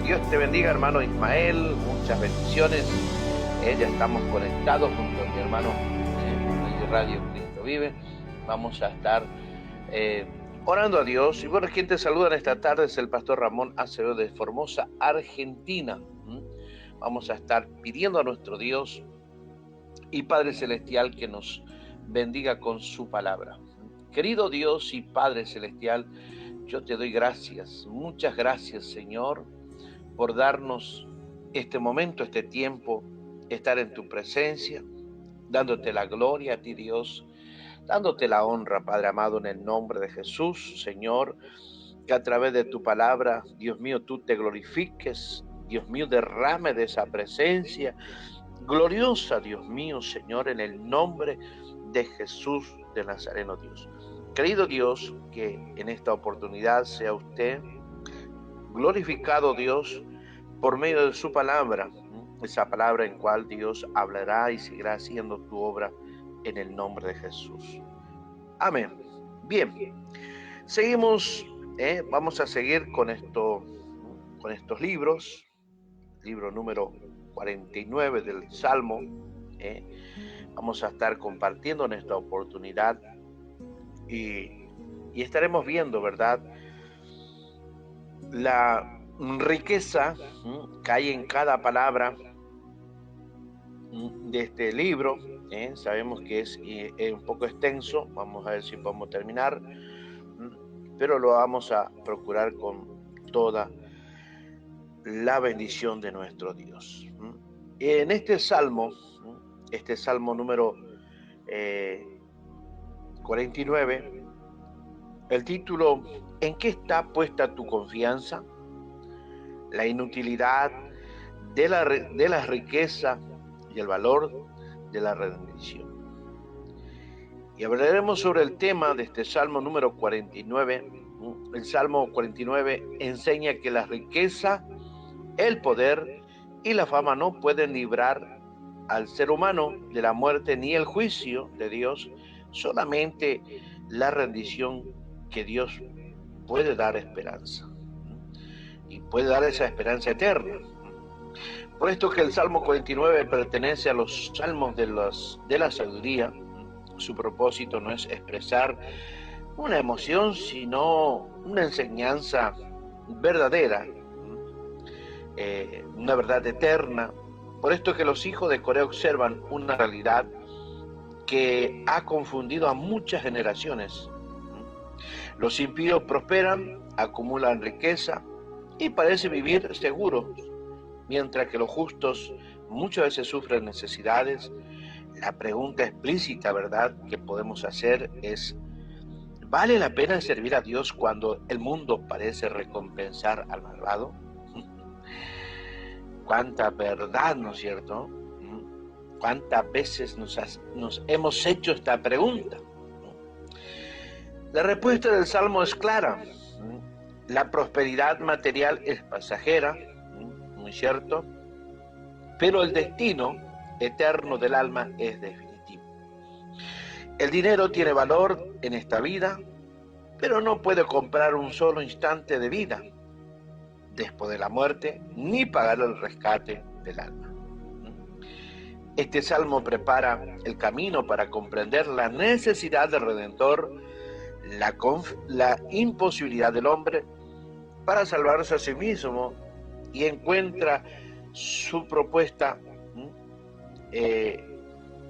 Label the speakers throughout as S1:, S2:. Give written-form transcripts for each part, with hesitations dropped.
S1: Dios te bendiga, hermano Ismael, muchas bendiciones. Ya estamos conectados junto a mi hermano de Radio Cristo Vive. Vamos a estar orando a Dios. Y bueno, quien te saluda en esta tarde es el pastor Ramón Acevedo de Formosa, Argentina. Vamos a estar pidiendo a nuestro Dios y Padre Celestial que nos bendiga con su palabra. Querido Dios y Padre Celestial, yo te doy gracias, muchas gracias, Señor, por darnos este momento, este tiempo, estar en tu presencia, dándote la gloria a ti, Dios, dándote la honra, Padre amado, en el nombre de Jesús, Señor, que a través de tu palabra, Dios mío, tú te glorifiques, Dios mío, derrame de esa presencia gloriosa, Dios mío, Señor, en el nombre de Jesús de Nazareno, Dios. Querido Dios, que en esta oportunidad sea usted glorificado, Dios, por medio de su palabra, esa palabra en cual Dios hablará y seguirá haciendo tu obra en el nombre de Jesús. Amén. Bien, seguimos, vamos a seguir con estos libros, libro número 49 del Salmo. Vamos a estar compartiendo en esta oportunidad y estaremos viendo, ¿verdad?, la riqueza que hay en cada palabra de este libro. Sabemos que es un poco extenso, vamos a ver si podemos terminar, pero lo vamos a procurar con toda la bendición de nuestro Dios. En este salmo número 49, el título: ¿en qué está puesta tu confianza? La inutilidad de la riqueza y el valor de la rendición. Y hablaremos sobre el tema de este Salmo número 49. El Salmo 49 enseña que la riqueza, el poder y la fama no pueden librar al ser humano de la muerte ni el juicio de Dios. Solamente la rendición que Dios puede dar esperanza. Y puede dar esa esperanza eterna. Por esto que el Salmo 49 pertenece a los salmos de la sabiduría. Su propósito no es expresar una emoción, sino una enseñanza verdadera, una verdad eterna. Por esto que los hijos de Coré observan una realidad que ha confundido a muchas generaciones. Los impíos prosperan, acumulan riqueza y parecen vivir seguros, mientras que los justos muchas veces sufren necesidades. La pregunta explícita, ¿verdad?, que podemos hacer es: ¿vale la pena servir a Dios cuando el mundo parece recompensar al malvado? ¿Cuánta verdad, no es cierto? ¿Cuántas veces nos hemos hecho esta pregunta? La respuesta del Salmo es clara. La prosperidad material es pasajera, muy cierto, pero el destino eterno del alma es definitivo. El dinero tiene valor en esta vida, pero no puede comprar un solo instante de vida después de la muerte, ni pagar el rescate del alma. Este salmo prepara el camino para comprender la necesidad del Redentor, la imposibilidad del hombre para salvarse a sí mismo, y encuentra su propuesta,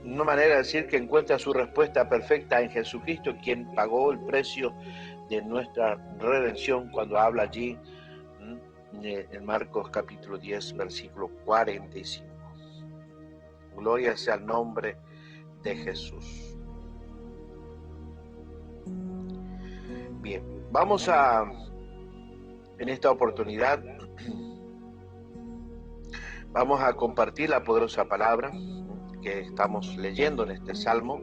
S1: una manera de decir que encuentra su respuesta perfecta en Jesucristo, quien pagó el precio de nuestra redención, cuando habla allí en Marcos capítulo 10, versículo 45. Gloria sea al nombre de Jesús. Bien, vamos en esta oportunidad, vamos a compartir la poderosa palabra que estamos leyendo en este Salmo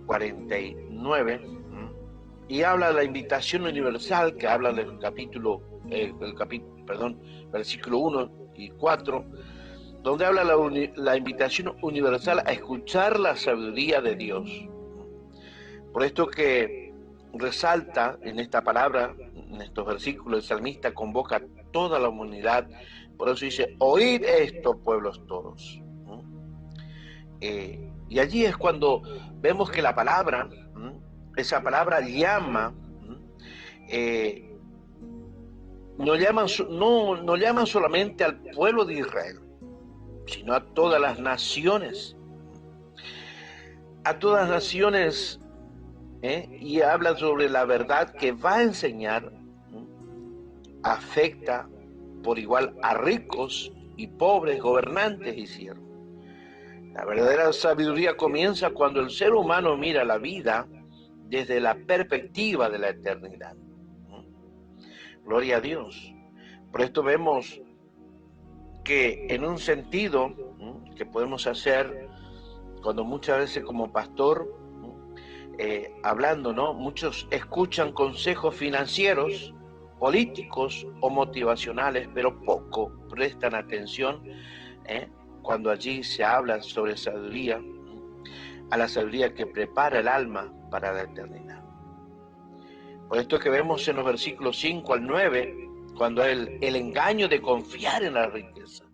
S1: 49, y habla de la invitación universal que habla del versículo 1 y 4, donde habla la invitación universal a escuchar la sabiduría de Dios. Por esto que resalta en esta palabra, en estos versículos, el salmista convoca toda la humanidad. Por eso dice, oíd esto, pueblos todos. Y allí es cuando vemos que la palabra, esa palabra llama, no llaman solamente al pueblo de Israel, sino a todas las naciones. A todas las naciones, y habla sobre la verdad que va a enseñar, afecta por igual a ricos y pobres, gobernantes y siervos. La verdadera sabiduría comienza cuando el ser humano mira la vida desde la perspectiva de la eternidad. Gloria a Dios. Por esto vemos que en un sentido que podemos hacer cuando muchas veces como pastor, hablando, ¿no? Muchos escuchan consejos financieros, políticos o motivacionales, pero poco prestan atención cuando allí se habla sobre sabiduría, a la sabiduría que prepara el alma para la eternidad. Por esto que vemos en los versículos 5 al 9, cuando el engaño de confiar en la riqueza.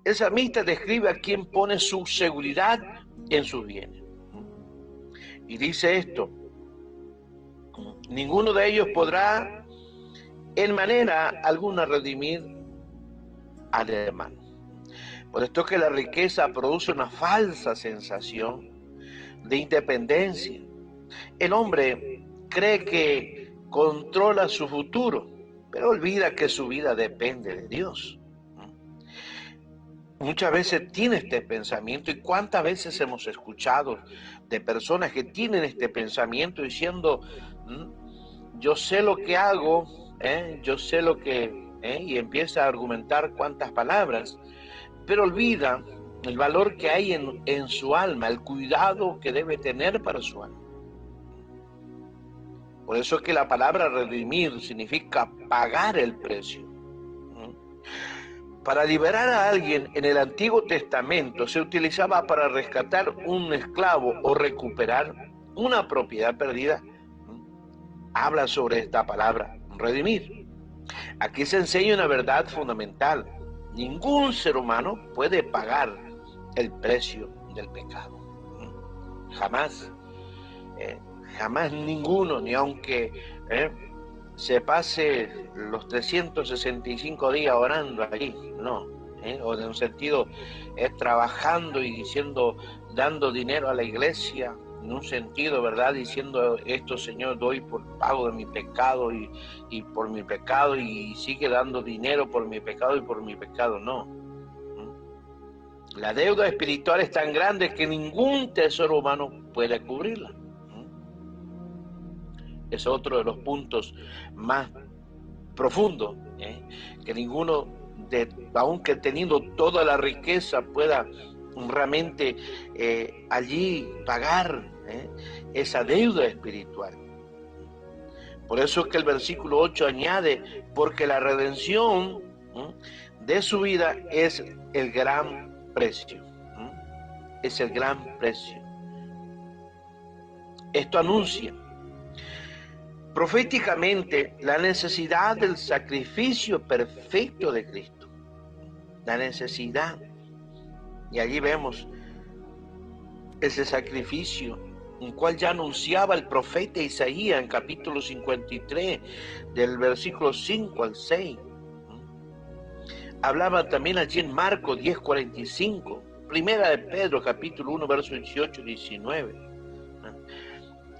S1: El salmista describe a quien pone su seguridad en sus bienes. Y dice esto: ninguno de ellos podrá en manera alguna redimir al hermano. Por esto que la riqueza produce una falsa sensación de independencia. El hombre cree que controla su futuro, pero olvida que su vida depende de Dios. Muchas veces tiene este pensamiento, y cuántas veces hemos escuchado de personas que tienen este pensamiento diciendo, yo sé lo que hago, yo sé lo que, y empieza a argumentar cuántas palabras, pero olvida el valor que hay en su alma, el cuidado que debe tener para su alma. Por eso es que la palabra redimir significa pagar el precio. Para liberar a alguien en el Antiguo Testamento se utilizaba para rescatar un esclavo o recuperar una propiedad perdida. Habla sobre esta palabra, redimir. Aquí se enseña una verdad fundamental. Ningún ser humano puede pagar el precio del pecado. Jamás. Jamás ninguno, ni aunque se pase los 365 días orando allí, no, o en un sentido trabajando y diciendo, dando dinero a la iglesia, en un sentido, ¿verdad? Diciendo esto, Señor, doy por pago de mi pecado y por mi pecado, y sigue dando dinero por mi pecado y por mi pecado, no. La deuda espiritual es tan grande que ningún tesoro humano puede cubrirla. Es otro de los puntos más profundos, que ninguno, aunque teniendo toda la riqueza, pueda realmente allí pagar esa deuda espiritual. Por eso es que el versículo 8 añade, porque la redención de su vida es el gran precio. Es el gran precio. Esto anuncia proféticamente la necesidad del sacrificio perfecto de Cristo. La necesidad. Y allí vemos ese sacrificio, el cual ya anunciaba el profeta Isaías en capítulo 53, del versículo 5 al 6. Hablaba también allí en Marcos 10:45, primera de Pedro capítulo 1, verso 18 y 19.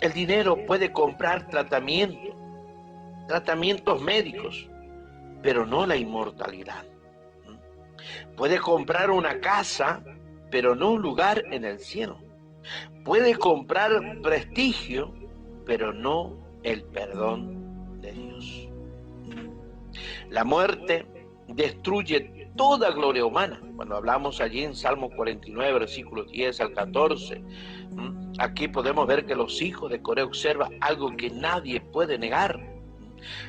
S1: El dinero puede comprar tratamientos médicos, pero no la inmortalidad. Puede comprar una casa, pero no un lugar en el cielo. Puede comprar prestigio, pero no el perdón de Dios. La muerte destruye toda gloria humana. Cuando hablamos allí en Salmo 49, versículos 10 al 14, aquí podemos ver que los hijos de Coré observan algo que nadie puede negar.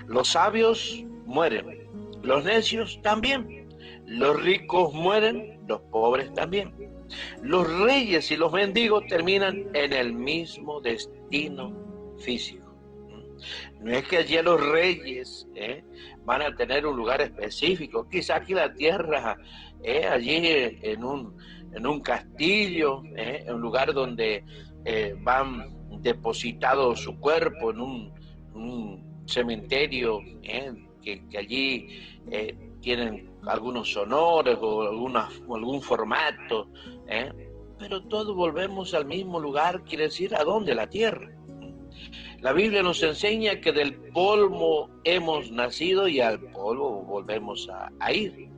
S1: Los sabios mueren, los necios también. Los ricos mueren, los pobres también. Los reyes y los mendigos terminan en el mismo destino físico. No es que allí los reyes van a tener un lugar específico, quizá aquí la tierra, allí en un castillo, en un lugar donde van depositados su cuerpo en un cementerio, que allí tienen algunos honores o algún formato, pero todos volvemos al mismo lugar, quiere decir, ¿a dónde? La tierra. La Biblia nos enseña que del polvo hemos nacido y al polvo volvemos a ir.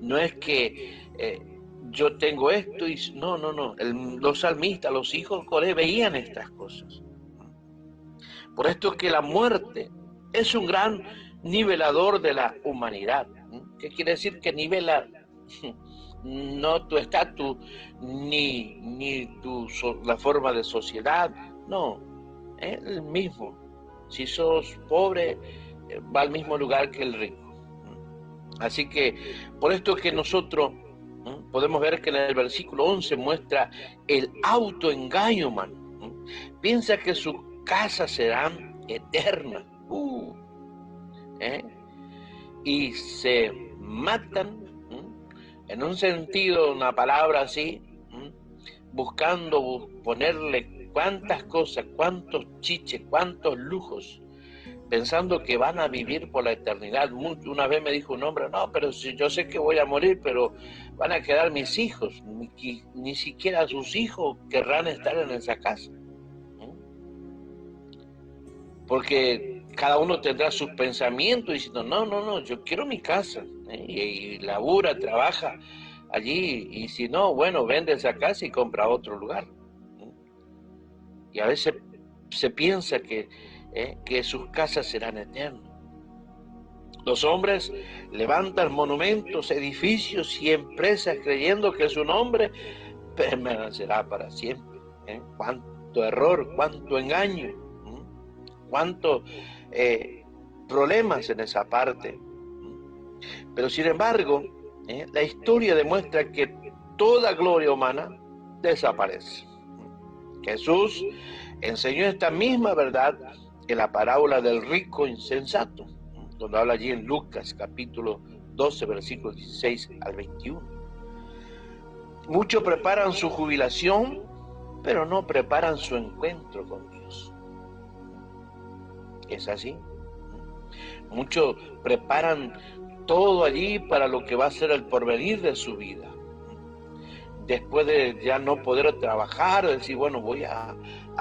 S1: No es que yo tengo esto y no. Los salmistas, los hijos de Coré veían estas cosas. Por esto que la muerte es un gran nivelador de la humanidad. ¿Qué quiere decir? Que nivela no tu estatus ni la forma de sociedad, no, es el mismo. Si sos pobre, va al mismo lugar que el rico. Así que por esto que nosotros podemos ver que en el versículo 11 muestra el autoengaño humano. Piensa que sus casas serán eternas. Y se matan, en un sentido, una palabra así, buscando ponerle cuántas cosas, cuántos chiches, cuántos lujos, pensando que van a vivir por la eternidad. Una vez me dijo un hombre, no, pero si yo sé que voy a morir, pero van a quedar mis hijos, ni siquiera sus hijos querrán estar en esa casa. Porque cada uno tendrá sus pensamientos diciendo, no, yo quiero mi casa, y labura, trabaja allí, y si no, bueno, vende esa casa y compra otro lugar. Y a veces se piensa que sus casas serán eternas. Los hombres levantan monumentos, edificios y empresas creyendo que su nombre permanecerá para siempre. Cuánto error, cuánto engaño, cuántos problemas en esa parte. Pero sin embargo, la historia demuestra que toda gloria humana desaparece. Jesús enseñó esta misma verdad en la parábola del rico insensato, donde habla allí en Lucas capítulo 12, versículos 16 al 21. Muchos preparan su jubilación, pero no preparan su encuentro con Dios. Es así. Muchos preparan todo allí para lo que va a ser el porvenir de su vida. Después de ya no poder trabajar, decir, bueno, voy a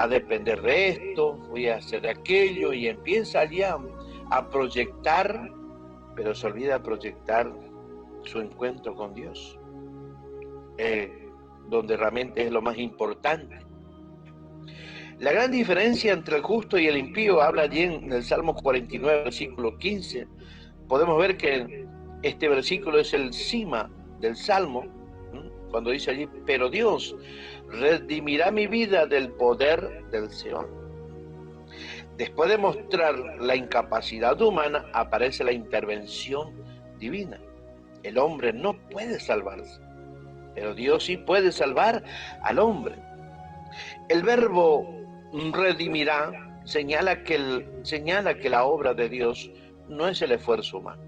S1: depender de esto, voy a hacer de aquello, y empieza allí a proyectar, pero se olvida proyectar su encuentro con Dios, donde realmente es lo más importante. La gran diferencia entre el justo y el impío habla allí en el Salmo 49, versículo 15. Podemos ver que este versículo es el cima del Salmo, cuando dice allí, pero Dios redimirá mi vida del poder del Seol. Después de mostrar la incapacidad humana, aparece la intervención divina. El hombre no puede salvarse, pero Dios sí puede salvar al hombre. El verbo redimirá señala que la obra de Dios no es el esfuerzo humano.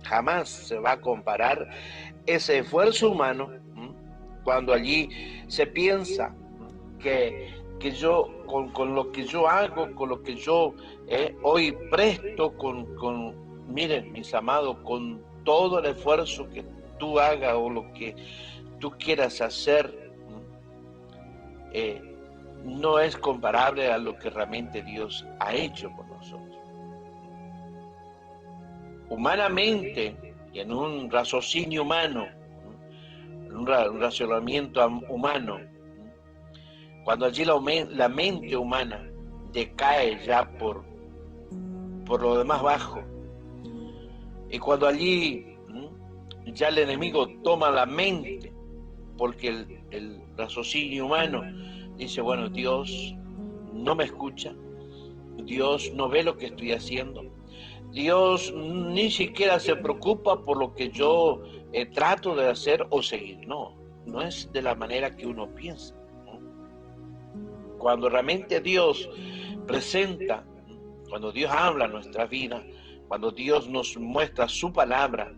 S1: Jamás se va a comparar ese esfuerzo humano cuando allí se piensa que yo, con lo que yo hago, con lo que yo hoy presto, miren, mis amados, con todo el esfuerzo que tú hagas o lo que tú quieras hacer, no es comparable a lo que realmente Dios ha hecho por nosotros. Humanamente, y en un raciocinio humano, en un razonamiento humano, cuando allí la mente humana decae ya por lo demás bajo, y cuando allí ya el enemigo toma la mente, porque el raciocinio humano dice, bueno, Dios no me escucha, Dios no ve lo que estoy haciendo, Dios ni siquiera se preocupa por lo que yo trato de hacer o seguir. No es de la manera que uno piensa. Cuando realmente Dios presenta, cuando Dios habla en nuestra vida, cuando Dios nos muestra su palabra,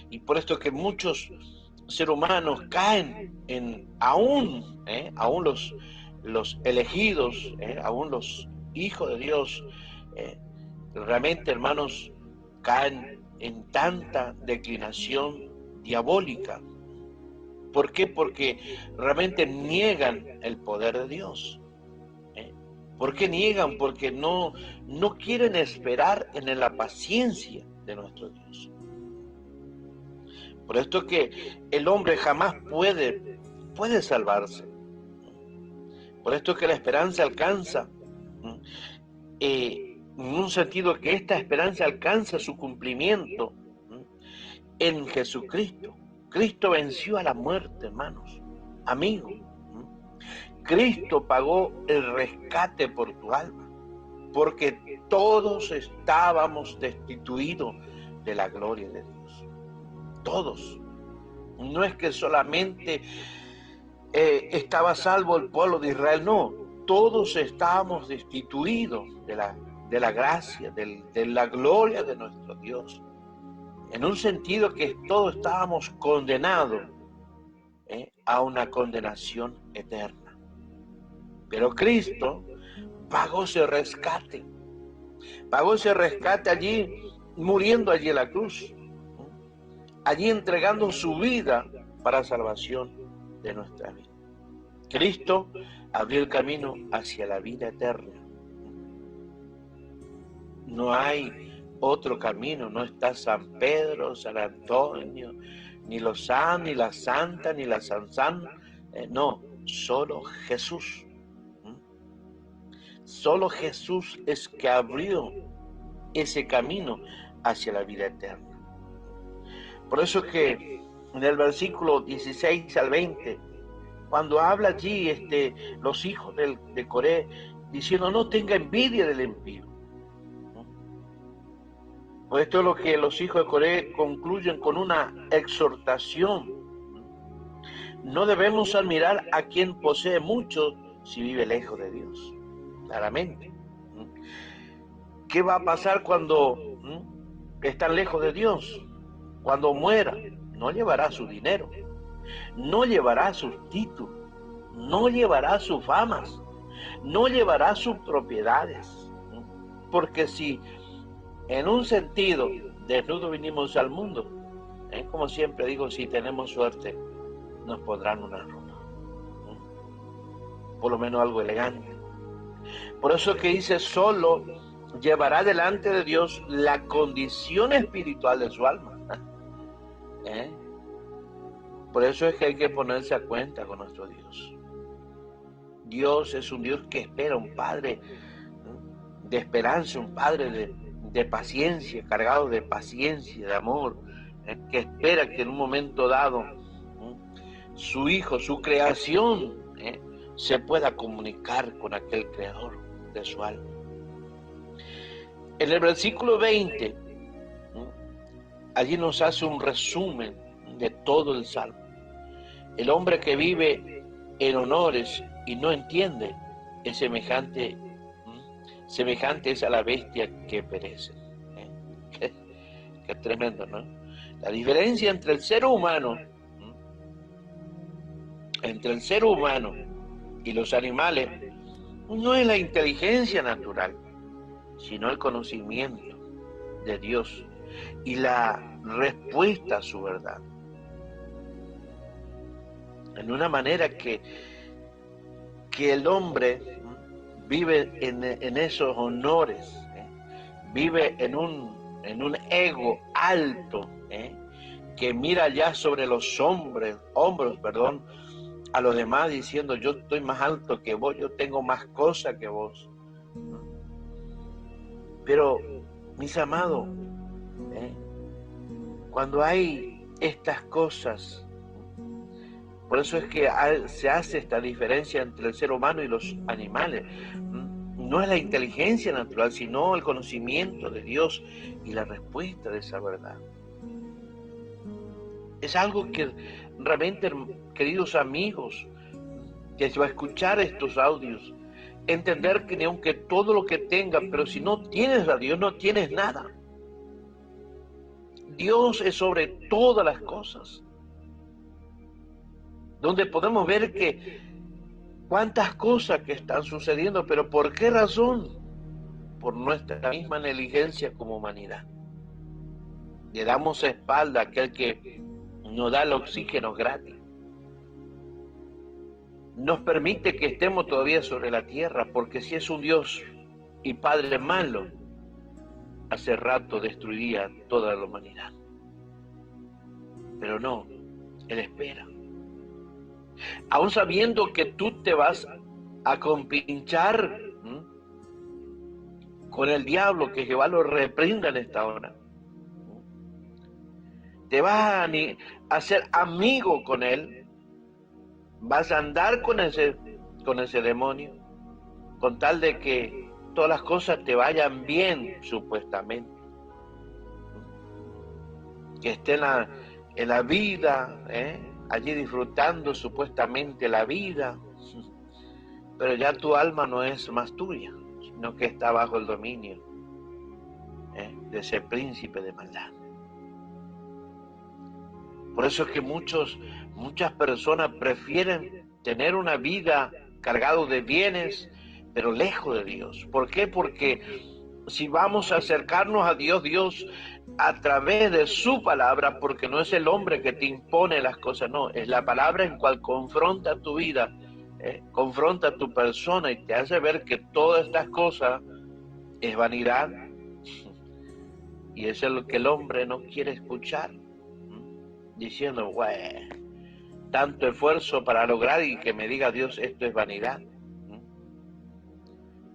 S1: y por esto que muchos seres humanos caen aún los elegidos, aún los hijos de Dios, realmente, hermanos, caen en tanta declinación diabólica. ¿Por qué? Porque realmente niegan el poder de Dios. ¿Por qué niegan? Porque no quieren esperar en la paciencia de nuestro Dios. Por esto que el hombre jamás puede salvarse. Por esto que la esperanza alcanza, en un sentido que esta esperanza alcanza su cumplimiento en Jesucristo. Cristo venció a la muerte, hermanos, amigos. Cristo pagó el rescate por tu alma, porque todos estábamos destituidos de la gloria de Dios. Todos. No es que solamente estaba salvo el pueblo de Israel, no. Todos estábamos destituidos de la gracia, de la gloria de nuestro Dios. En un sentido que todos estábamos condenados a una condenación eterna. Pero Cristo pagó ese rescate allí, muriendo allí en la cruz, allí entregando su vida para salvación de nuestra vida. Cristo abrió el camino hacia la vida eterna. No hay otro camino, no está San Pedro, San Antonio, ni los San, ni la Santa, ni la San, no, solo Jesús. Solo Jesús es que abrió ese camino hacia la vida eterna. Por eso que en el versículo 16 al 20, cuando habla allí los hijos de Coré, diciendo no tenga envidia del impío. Pues esto es lo que los hijos de Coré concluyen con una exhortación. No debemos admirar a quien posee mucho si vive lejos de Dios. Claramente. ¿Qué va a pasar cuando están lejos de Dios? Cuando muera, no llevará su dinero, no llevará sus títulos, no llevará sus famas, no llevará sus propiedades. Porque si en un sentido desnudo vinimos al mundo, como siempre digo, si tenemos suerte, nos pondrán una ropa, por lo menos algo elegante. Por eso que dice, solo llevará delante de Dios la condición espiritual de su alma. Por eso es que hay que ponerse a cuenta con nuestro Dios. Dios es un Dios que espera, un Padre de esperanza, un Padre de paciencia, cargado de paciencia, de amor, que espera que en un momento dado su Hijo, su creación, se pueda comunicar con aquel Creador de su alma. En el versículo 20, allí nos hace un resumen de todo el Salmo. El hombre que vive en honores y no entiende es semejante es a la bestia que perece. Qué tremendo, ¿no? La diferencia entre el ser humano y los animales no es la inteligencia natural, sino el conocimiento de Dios y la respuesta a su verdad. En una manera que el hombre vive en esos honores, vive en un ego alto, que mira ya sobre los hombros, a los demás diciendo yo estoy más alto que vos, yo tengo más cosas que vos. Pero, mis amados, cuando hay estas cosas, por eso es que se hace esta diferencia entre el ser humano y los animales. No es la inteligencia natural, sino el conocimiento de Dios y la respuesta de esa verdad. Es algo que realmente, queridos amigos, que va a escuchar estos audios, entender que ni aunque todo lo que tengas, pero si no tienes a Dios, no tienes nada. Dios es sobre todas las cosas. Donde podemos ver que cuántas cosas que están sucediendo, pero ¿por qué razón? Por nuestra misma negligencia como humanidad. Le damos espalda a aquel que nos da el oxígeno gratis. Nos permite que estemos todavía sobre la tierra, porque si es un Dios y Padre malo, hace rato destruiría toda la humanidad. Pero no, Él espera. Aún sabiendo que tú te vas a compinchar con el diablo, que Jehová lo reprenda en esta hora. Te vas a hacer amigo con él, vas a andar con ese demonio, con tal de que todas las cosas te vayan bien, supuestamente. Que esté en la vida, allí disfrutando supuestamente la vida, pero ya tu alma no es más tuya, sino que está bajo el dominio de ese príncipe de maldad. Por eso es que muchas personas prefieren tener una vida cargada de bienes, pero lejos de Dios. ¿Por qué? Porque si vamos a acercarnos a Dios, Dios a través de su palabra, porque no es el hombre que te impone las cosas, no, es la palabra en cual confronta tu vida, confronta tu persona y te hace ver que todas estas cosas es vanidad, y eso es lo que el hombre no quiere escuchar, diciendo, güey, tanto esfuerzo para lograr y que me diga Dios esto es vanidad.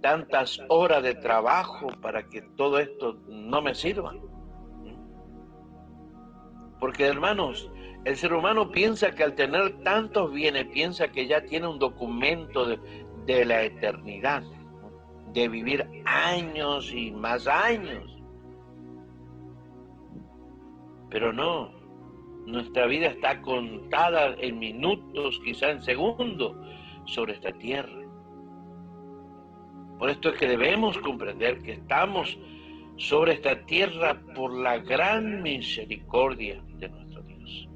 S1: Tantas horas de trabajo para que todo esto no me sirva. Porque, hermanos, el ser humano piensa que al tener tantos bienes, piensa que ya tiene un documento de la eternidad, de vivir años y más años. Pero no, nuestra vida está contada en minutos, quizá en segundos, sobre esta tierra. Por esto es que debemos comprender que estamos sobre esta tierra por la gran misericordia de nuestro Dios.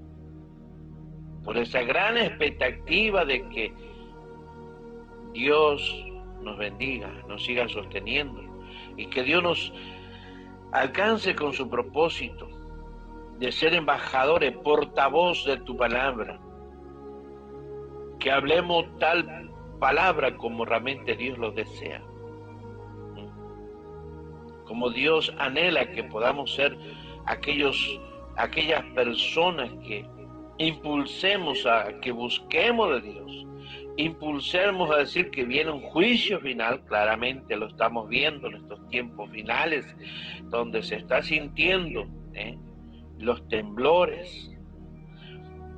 S1: Por esa gran expectativa de que Dios nos bendiga, nos siga sosteniendo y que Dios nos alcance con su propósito de ser embajadores, portavoz de tu palabra. Que hablemos tal palabra como realmente Dios lo desea. Como Dios anhela que podamos ser aquellas personas que impulsemos a que busquemos de Dios, impulsemos a decir que viene un juicio final, claramente lo estamos viendo en estos tiempos finales, donde se está sintiendo los temblores.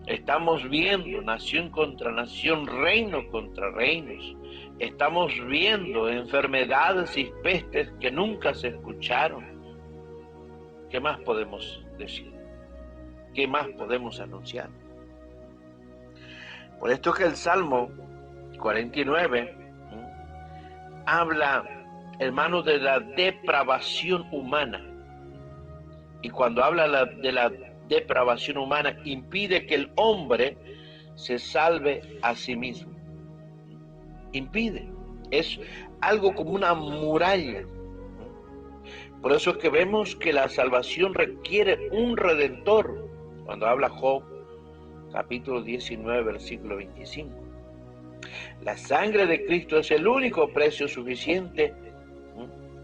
S1: Estamos viendo nación contra nación, reino contra reinos. Estamos viendo enfermedades y pestes que nunca se escucharon. ¿Qué más podemos decir? ¿Qué más podemos anunciar? Por esto es que el Salmo 49 habla, hermano, de la depravación humana. Y cuando habla de la depravación humana, impide que el hombre se salve a sí mismo. Impide. Es algo como una muralla. Por eso es que vemos que la salvación requiere un redentor. Cuando habla Job, capítulo 19, versículo 25. La sangre de Cristo es el único precio suficiente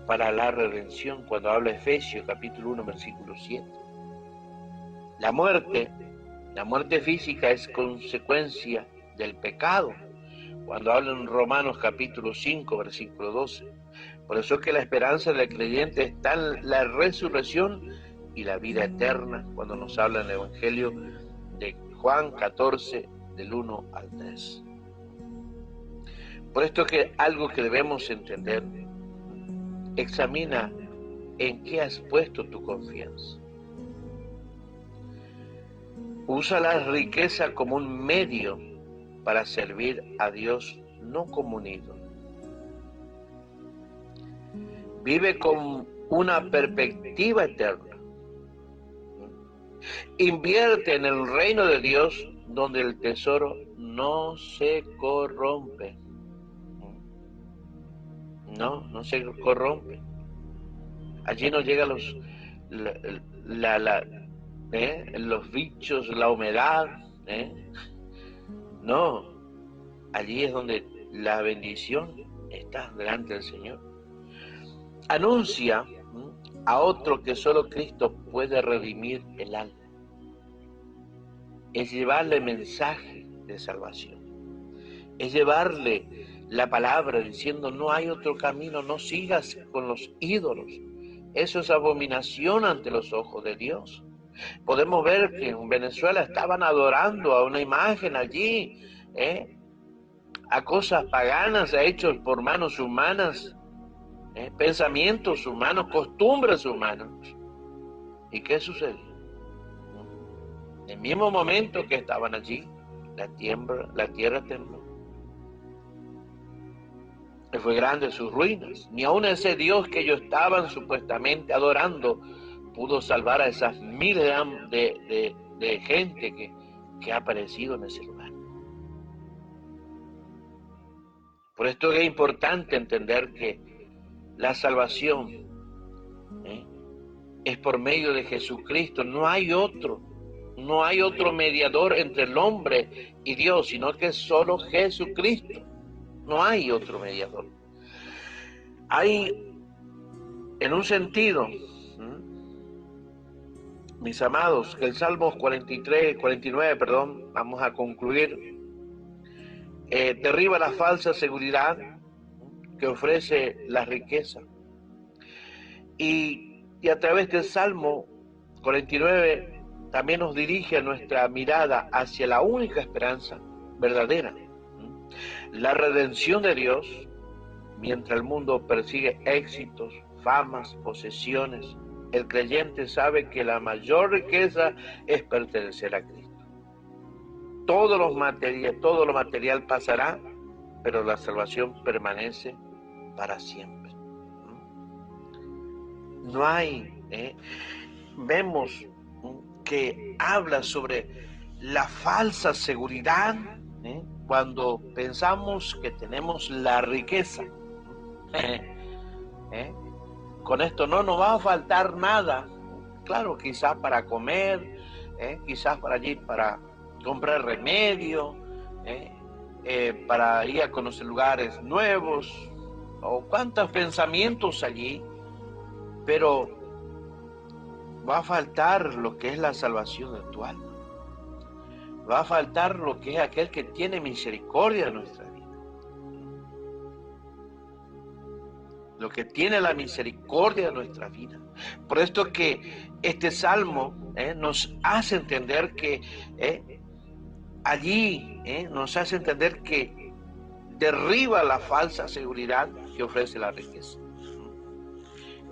S1: para la redención. Cuando habla Efesios, capítulo 1, versículo 7. La muerte física es consecuencia del pecado. Cuando habla en Romanos capítulo 5, versículo 12. Por eso es que la esperanza del creyente está en la resurrección y la vida eterna, cuando nos habla en el Evangelio de Juan 14, del 1 al 3. Por esto es que algo que debemos entender, examina en qué has puesto tu confianza. Usa la riqueza como un medio para servir a Dios, no como un ídolo. vive con una perspectiva eterna. Invierte en el reino de Dios, donde el tesoro no se corrompe. No se corrompe. Allí no llegan los bichos, la humedad. No, allí es donde la bendición está delante del Señor. Anuncia a otro que solo Cristo puede redimir el alma. Es llevarle mensaje de salvación. Es llevarle la palabra diciendo: no hay otro camino, no sigas con los ídolos. Eso es abominación ante los ojos de Dios. Podemos ver que en Venezuela estaban adorando a una imagen allí, a cosas paganas hechas por manos humanas, pensamientos humanos, costumbres humanas. ¿Y qué sucedió? En el mismo momento que estaban allí, la tierra tembló. Y fue grande sus ruinas. Ni aun ese Dios que ellos estaban supuestamente adorando pudo salvar a esas miles de gente que ha aparecido en ese lugar. Por esto es importante entender que la salvación es por medio de Jesucristo. No hay otro mediador entre el hombre y Dios, sino que es solo Jesucristo. No hay otro mediador. Hay, en un sentido, mis amados, que el Salmo 49, vamos a concluir, derriba la falsa seguridad que ofrece la riqueza. Y a través del Salmo 49 también nos dirige nuestra mirada hacia la única esperanza verdadera, la redención de Dios, mientras el mundo persigue éxitos, famas, posesiones. El creyente sabe que la mayor riqueza es pertenecer a Cristo. Todo lo material pasará, pero la salvación permanece para siempre. No hay, vemos que habla sobre la falsa seguridad, cuando pensamos que tenemos la riqueza. Con esto no nos va a faltar nada. Claro, quizás para comer, quizás para comprar remedio, para ir a conocer lugares nuevos, o cuántos pensamientos allí, pero va a faltar lo que es la salvación de tu alma. Va a faltar lo que es aquel que tiene misericordia de nuestra vida. Lo que tiene la misericordia de nuestra vida. Por esto que este salmo nos hace entender que allí nos hace entender que derriba la falsa seguridad que ofrece la riqueza.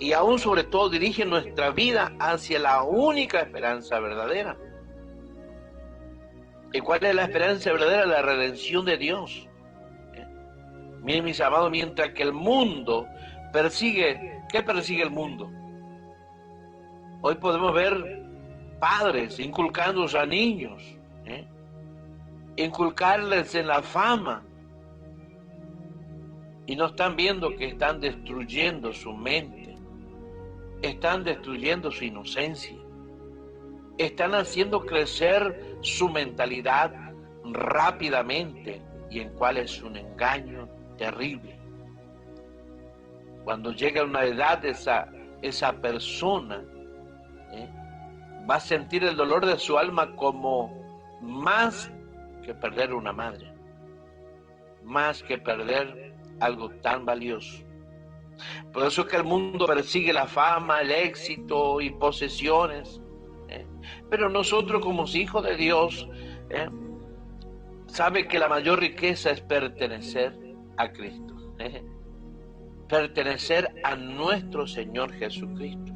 S1: Y aún sobre todo dirige nuestra vida hacia la única esperanza verdadera. ¿Y cuál es la esperanza verdadera? La redención de Dios. Miren, mis amados, mientras que el mundo persigue, ¿qué persigue el mundo? Hoy podemos ver padres inculcando a niños, inculcarles en la fama, y no están viendo que están destruyendo su mente, están destruyendo su inocencia, están haciendo crecer su mentalidad rápidamente, y en cuál es un engaño terrible. Cuando llega a una edad esa persona va a sentir el dolor de su alma como más que perder una madre, más que perder algo tan valioso. Por eso es que el mundo persigue la fama, el éxito y posesiones, pero nosotros como hijos de Dios sabe que la mayor riqueza es pertenecer a Cristo, pertenecer a nuestro Señor Jesucristo.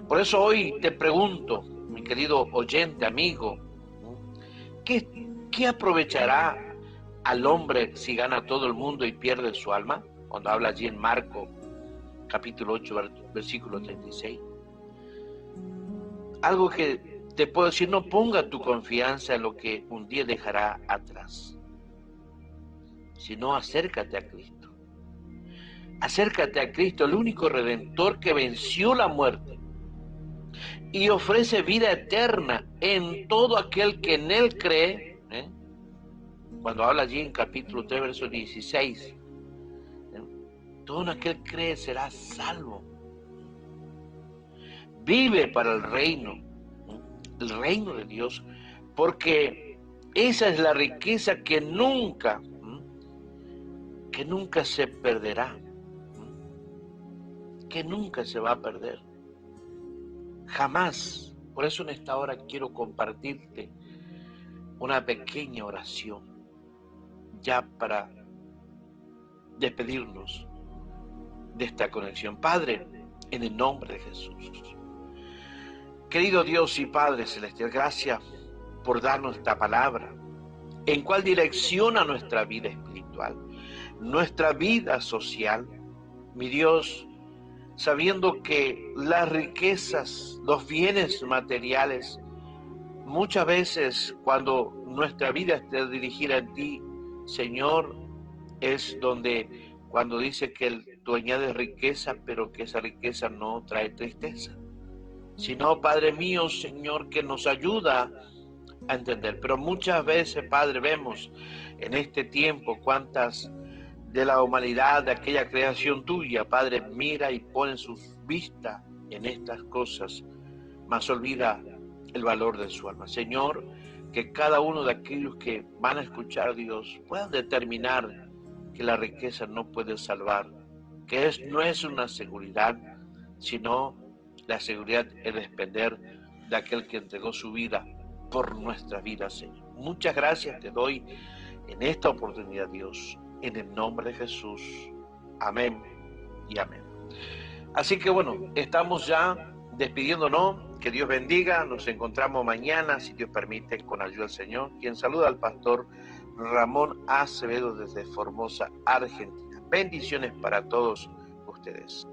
S1: Por eso hoy te pregunto, mi querido oyente, amigo, ¿qué aprovechará al hombre si gana todo el mundo y pierde su alma? Cuando habla allí en Marcos capítulo 8, versículo 36. Algo que te puedo decir, no ponga tu confianza en lo que un día dejará atrás, sino acércate a Cristo. Acércate a Cristo, el único Redentor que venció la muerte y ofrece vida eterna en todo aquel que en Él cree. Cuando habla allí en capítulo 3, verso 16, todo aquel que cree será salvo. Vive para el reino de Dios, porque esa es la riqueza que nunca se perderá, que nunca se va a perder, jamás. Por eso en esta hora quiero compartirte una pequeña oración, ya para despedirnos de esta conexión. Padre, en el nombre de Jesús, querido Dios y Padre Celestial, gracias por darnos esta palabra, en cual direcciona nuestra vida espiritual, nuestra vida social, mi Dios, sabiendo que las riquezas, los bienes materiales, muchas veces cuando nuestra vida esté dirigida en ti, Señor, es donde cuando dice que tú añades riqueza, pero que esa riqueza no trae tristeza, sino, Padre mío, Señor, que nos ayuda a entender. Pero muchas veces, Padre, vemos en este tiempo cuántas de la humanidad, de aquella creación tuya, Padre, mira y pone sus vistas en estas cosas, mas olvida el valor de su alma. Señor, que cada uno de aquellos que van a escuchar a Dios puedan determinar que la riqueza no puede salvar, que no es una seguridad, sino la seguridad es depender de aquel que entregó su vida por nuestra vida, Señor. Muchas gracias te doy en esta oportunidad, Dios, en el nombre de Jesús. Amén y amén. Así que bueno, estamos ya despidiéndonos. Que Dios bendiga. Nos encontramos mañana, si Dios permite, con ayuda del Señor. Quien saluda al pastor Ramón Acevedo desde Formosa, Argentina. Bendiciones para todos ustedes.